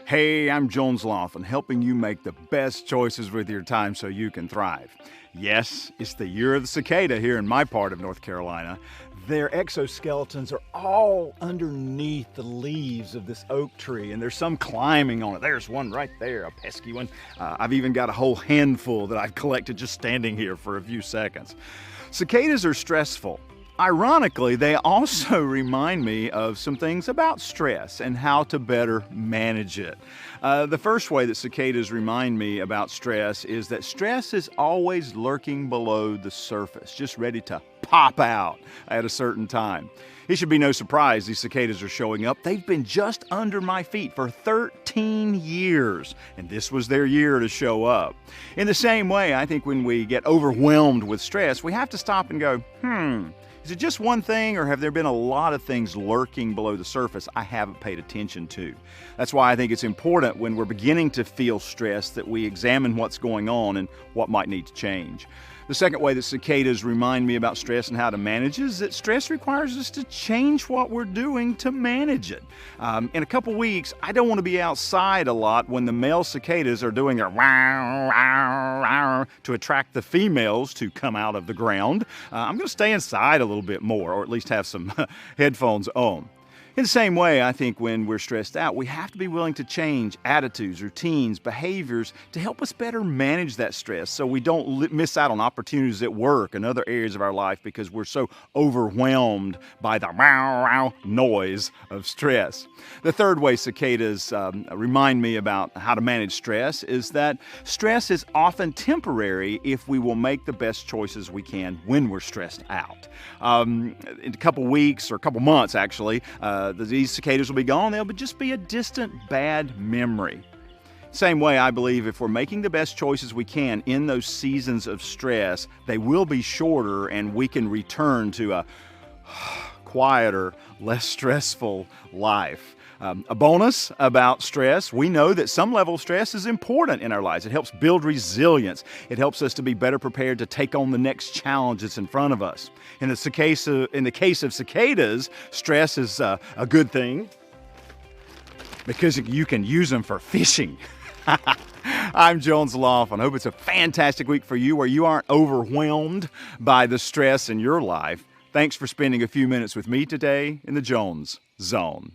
Hey, I'm Jones Loflin, helping you make the best choices with your time so you can thrive. Yes, it's the year of the cicada here in my part of North Carolina. Their exoskeletons are all underneath the leaves of this oak tree, and there's some climbing on it. There's one right there, a pesky one. I've even got a whole handful that I've collected just standing here for a few seconds. Cicadas are stressful. Ironically, they also remind me of some things about stress and how to better manage it. The first way that cicadas remind me about stress is that stress is always lurking below the surface, just ready to pop out at a certain time. It should be no surprise these cicadas are showing up. They've been just under my feet for 13 years, and this was their year to show up. In the same way, I think when we get overwhelmed with stress, we have to stop and go, is it just one thing, or have there been a lot of things lurking below the surface I haven't paid attention to? That's why I think it's important when we're beginning to feel stress that we examine what's going on and what might need to change. The second way that cicadas remind me about stress and how to manage it is that stress requires us to change what we're doing to manage it. In a couple weeks, I don't want to be outside a lot when the male cicadas are doing their wow, wow, wow to attract the females to come out of the ground. I'm going to stay inside a little bit more, or at least have some headphones on. In the same way, I think when we're stressed out, we have to be willing to change attitudes, routines, behaviors to help us better manage that stress so we don't miss out on opportunities at work and other areas of our life because we're so overwhelmed by the wow, wow noise of stress. The third way cicadas remind me about how to manage stress is that stress is often temporary if we will make the best choices we can when we're stressed out. In a couple weeks or a couple months, actually, these cicadas will be gone. They'll just be a distant bad memory. Same way, I believe if we're making the best choices we can in those seasons of stress, they will be shorter and we can return to a quieter, less stressful life. A bonus about stress, we know that some level of stress is important in our lives. It helps build resilience. It helps us to be better prepared to take on the next challenge that's in front of us. In the case of cicadas, stress is a good thing because you can use them for fishing. I'm Jones Loflin. I hope it's a fantastic week for you where you aren't overwhelmed by the stress in your life. Thanks for spending a few minutes with me today in the Jones Zone.